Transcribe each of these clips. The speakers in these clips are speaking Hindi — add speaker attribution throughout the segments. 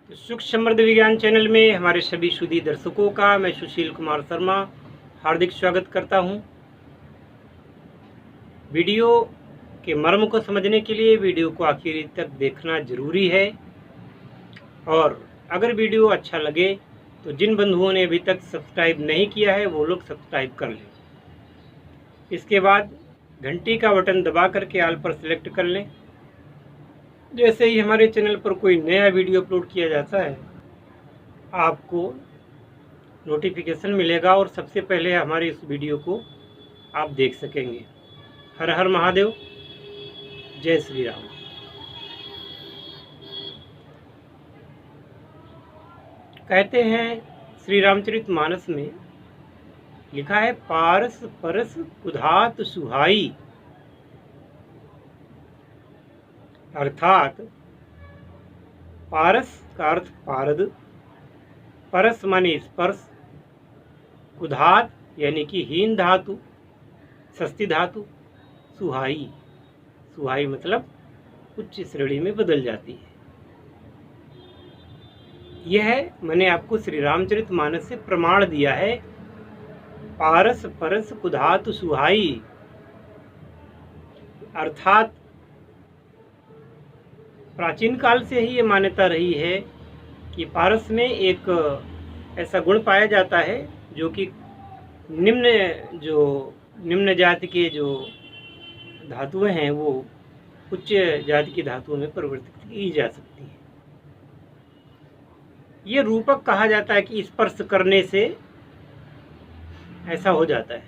Speaker 1: तो सुख समृद्ध विज्ञान चैनल में हमारे सभी सुधी दर्शकों का मैं सुशील कुमार शर्मा हार्दिक स्वागत करता हूं। वीडियो के मर्म को समझने के लिए वीडियो को आखिर तक देखना जरूरी है और अगर वीडियो अच्छा लगे तो जिन बंधुओं ने अभी तक सब्सक्राइब नहीं किया है वो लोग सब्सक्राइब कर लें। इसके बाद घंटी का बटन दबा करके ऑल पर सिलेक्ट कर लें। जैसे ही हमारे चैनल पर कोई नया वीडियो अपलोड किया जाता है आपको नोटिफिकेशन मिलेगा और सबसे पहले हमारे इस वीडियो को आप देख सकेंगे। हर हर महादेव, जय श्री राम। कहते हैं श्री रामचरितमानस में लिखा है, पारस परस कुधात सुहाई, अर्थात पारस का अर्थ पारद, परस माने स्पर्श, कुधात यानी कि हीन धातु, सस्ती धातु, सुहाई, सुहाई मतलब उच्च श्रेणी में बदल जाती है। यह मैंने आपको श्री रामचरितमानस से प्रमाण दिया है। पारस परस कुधात सुहाई अर्थात प्राचीन काल से ही ये मान्यता रही है कि पारस में एक ऐसा गुण पाया जाता है जो कि निम्न जाति के जो धातुएं हैं वो उच्च जाति की धातुओं में परिवर्तित की जा सकती है। ये रूपक कहा जाता है कि स्पर्श करने से ऐसा हो जाता है।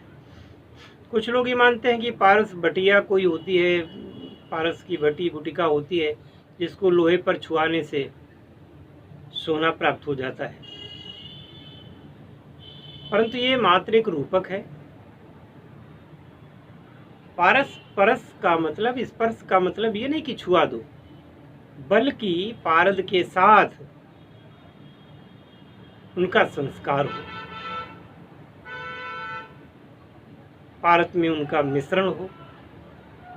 Speaker 1: कुछ लोग ये मानते हैं कि पारस बटिया कोई होती है, पारस की बटी गुटिका होती है जिसको लोहे पर छुआने से सोना प्राप्त हो जाता है, परंतु ये मात्र एक रूपक है। पारस परस का मतलब, स्पर्श का मतलब ये नहीं कि छुआ दो, बल्कि पारद के साथ उनका संस्कार हो, पारद में उनका मिश्रण हो,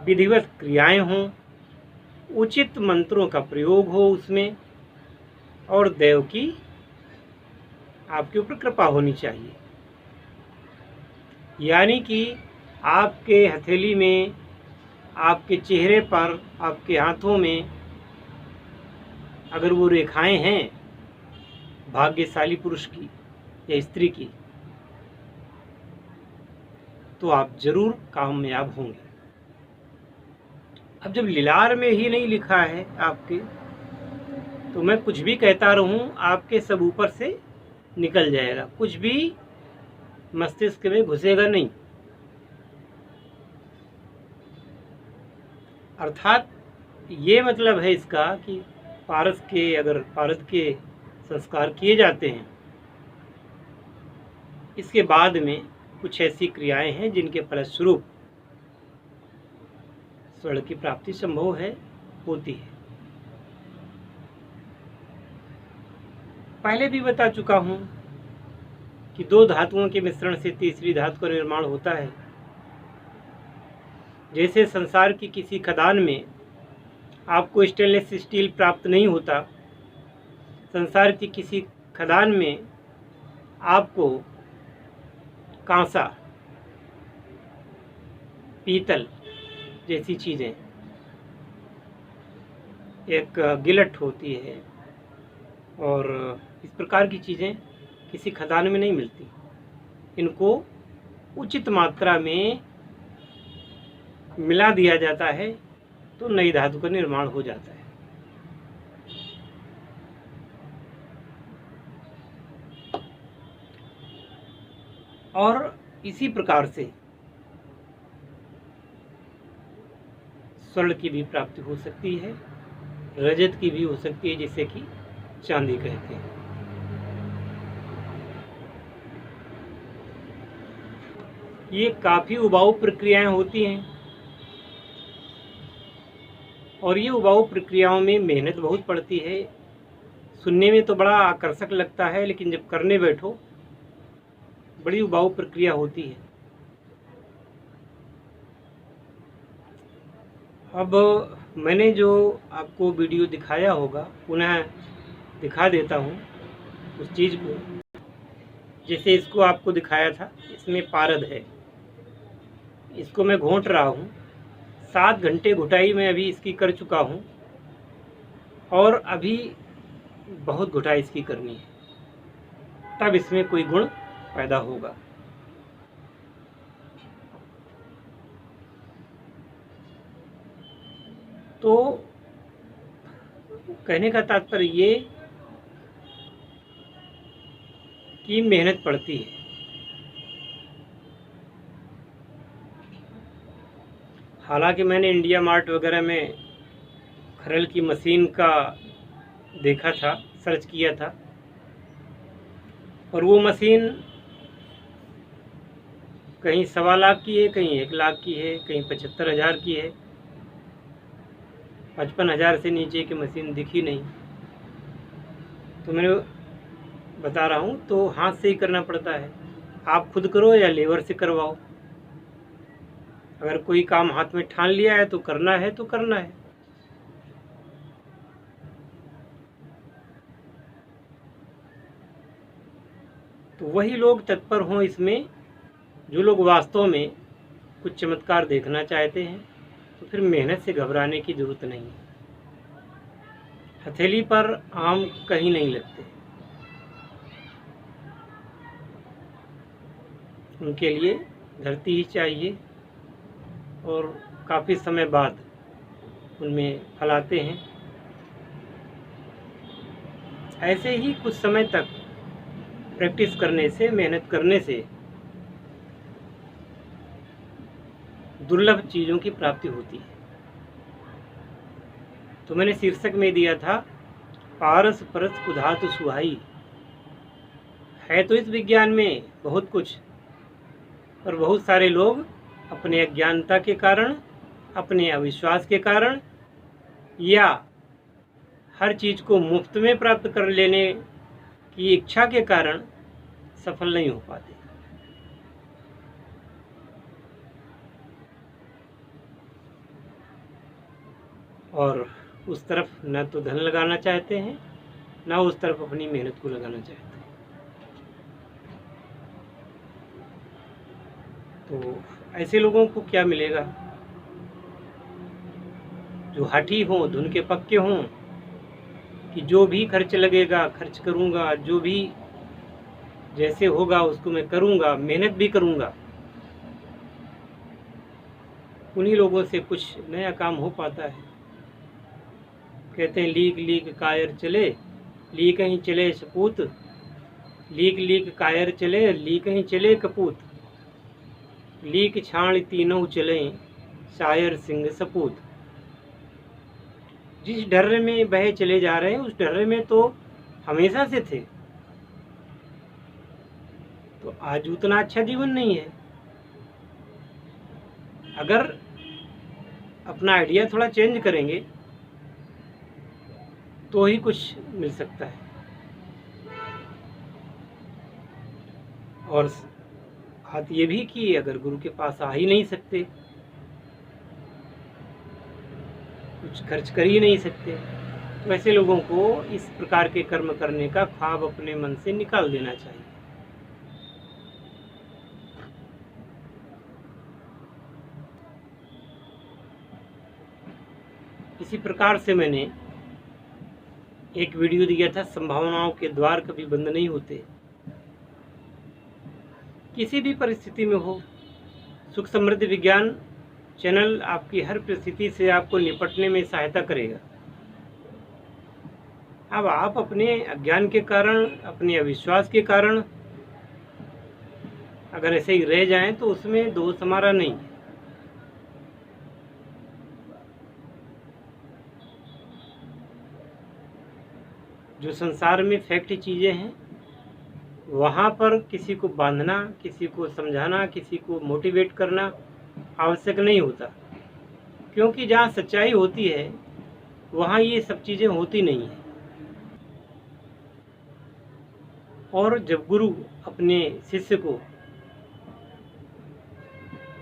Speaker 1: विधिवत क्रियाएं हों, उचित मंत्रों का प्रयोग हो उसमें, और देव की आपके ऊपर कृपा होनी चाहिए। यानी कि आपके हथेली में, आपके चेहरे पर, आपके हाथों में अगर वो रेखाएं हैं भाग्यशाली पुरुष की या स्त्री की, तो आप जरूर कामयाब होंगे। अब जब लीलार में ही नहीं लिखा है आपके, तो मैं कुछ भी कहता रहूं आपके सब ऊपर से निकल जाएगा, कुछ भी मस्तिष्क में घुसेगा नहीं। अर्थात ये मतलब है इसका कि अगर पारद के संस्कार किए जाते हैं, इसके बाद में कुछ ऐसी क्रियाएं हैं जिनके फलस्वरूप स्वर्ण की प्राप्ति संभव है, होती है। पहले भी बता चुका हूं कि दो धातुओं के मिश्रण से तीसरी धातु का निर्माण होता है। जैसे संसार की किसी खदान में आपको स्टेनलेस स्टील प्राप्त नहीं होता, संसार की किसी खदान में आपको कांसा, पीतल जैसी चीज़ें, एक गिलट होती है, और इस प्रकार की चीज़ें किसी खदान में नहीं मिलती। इनको उचित मात्रा में मिला दिया जाता है तो नई धातु का निर्माण हो जाता है। और इसी प्रकार से स्वर्ण की भी प्राप्ति हो सकती है, रजत की भी हो सकती है, जिसे कि चांदी कहते हैं। ये काफी उबाऊ प्रक्रियाएं होती हैं और ये उबाऊ प्रक्रियाओं में मेहनत बहुत पड़ती है। सुनने में तो बड़ा आकर्षक लगता है, लेकिन जब करने बैठो बड़ी उबाऊ प्रक्रिया होती है। अब मैंने जो आपको वीडियो दिखाया होगा, पुनः दिखा देता हूँ उस चीज़ को। जैसे इसको आपको दिखाया था, इसमें पारद है, इसको मैं घोंट रहा हूँ। 7 घंटे घुटाई मैं अभी इसकी कर चुका हूँ और अभी बहुत घुटाई इसकी करनी है, तब इसमें कोई गुण पैदा होगा। तो कहने का तात्पर्य ये कि मेहनत पड़ती है। हालांकि मैंने इंडिया मार्ट वगैरह में खरल की मशीन का देखा था, सर्च किया था, और वो मशीन कहीं 1.25 लाख की है, कहीं 1 लाख की है, कहीं 75,000 की है। 55,000 से नीचे की मशीन दिखी नहीं। तो मैंने बता रहा हूँ, तो हाथ से ही करना पड़ता है। आप खुद करो या लेबर से करवाओ। अगर कोई काम हाथ में ठान लिया है तो करना है तो करना है। तो वही लोग तत्पर हों इसमें, जो लोग वास्तव में कुछ चमत्कार देखना चाहते हैं। तो फिर मेहनत से घबराने की ज़रूरत नहीं है। हथेली पर आम कहीं नहीं लगते, उनके लिए धरती ही चाहिए, और काफ़ी समय बाद उनमें फल आते हैं। ऐसे ही कुछ समय तक प्रैक्टिस करने से, मेहनत करने से दुर्लभ चीज़ों की प्राप्ति होती है। तो मैंने शीर्षक में दिया था, पारस परस कुधातु सुहाई। है तो इस विज्ञान में बहुत कुछ, पर बहुत सारे लोग अपने अज्ञानता के कारण, अपने अविश्वास के कारण, या हर चीज़ को मुफ्त में प्राप्त कर लेने की इच्छा के कारण सफल नहीं हो पाते। और उस तरफ न तो धन लगाना चाहते हैं, न उस तरफ अपनी मेहनत को लगाना चाहते हैं। तो ऐसे लोगों को क्या मिलेगा? जो हठी हों, धुन के पक्के हों, कि जो भी खर्च लगेगा खर्च करूँगा, जो भी जैसे होगा उसको मैं करूँगा, मेहनत भी करूँगा। उन्हीं लोगों से कुछ नया काम हो पाता है। कहते हैं, लीक लीक कायर चले, लीक ही चले सपूत, लीक लीक कायर चले, लीक ही चले कपूत, लीक छाण तीनों चले, शायर सिंह सपूत। जिस डर्रे में बहे चले जा रहे हैं, उस डर्रे में तो हमेशा से थे। तो आज उतना अच्छा जीवन नहीं है। अगर अपना आइडिया थोड़ा चेंज करेंगे तो ही कुछ मिल सकता है। और बात ये भी कि अगर गुरु के पास आ ही नहीं सकते, कुछ खर्च कर ही नहीं सकते, तो ऐसे लोगों को इस प्रकार के कर्म करने का ख्वाब अपने मन से निकाल देना चाहिए। इसी प्रकार से मैंने एक वीडियो दिया था, संभावनाओं के द्वार कभी बंद नहीं होते। किसी भी परिस्थिति में हो, सुख समृद्धि विज्ञान चैनल आपकी हर परिस्थिति से आपको निपटने में सहायता करेगा। अब आप अपने अज्ञान के कारण, अपने अविश्वास के कारण अगर ऐसे ही रह जाएं तो उसमें दोष हमारा नहीं है। जो संसार में फैक्ट चीज़ें हैं, वहाँ पर किसी को बांधना, किसी को समझाना, किसी को मोटिवेट करना आवश्यक नहीं होता, क्योंकि जहाँ सच्चाई होती है वहाँ ये सब चीज़ें होती नहीं हैं। और जब गुरु अपने शिष्य को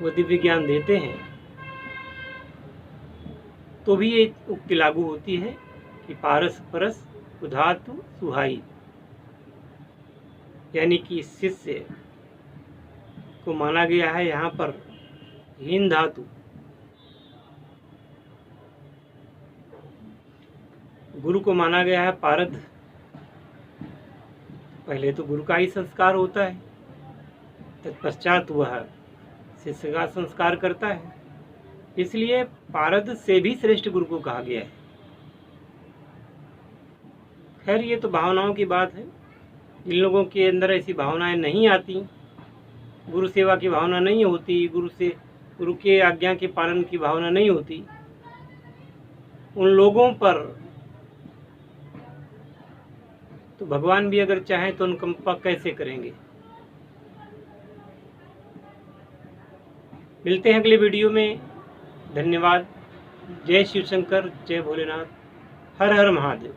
Speaker 1: वो दिव्य ज्ञान देते हैं तो भी ये उक्ति लागू होती है कि पारस परस उधातु सुहाई, यानी कि शिष्य को माना गया है यहाँ पर हीन धातु। गुरु को माना गया है पारद। पहले तो गुरु का ही संस्कार होता है, तत्पश्चात वह शिष्य का संस्कार करता है, इसलिए पारद से भी श्रेष्ठ गुरु को कहा गया है। खैर ये तो भावनाओं की बात है। जिन लोगों के अंदर ऐसी भावनाएं नहीं आती, गुरु सेवा की भावना नहीं होती, गुरु के आज्ञा के पालन की भावना नहीं होती, उन लोगों पर तो भगवान भी अगर चाहें तो अनुकंपा कैसे करेंगे। मिलते हैं अगले वीडियो में। धन्यवाद। जय शिव शंकर, जय भोलेनाथ, हर हर महादेव।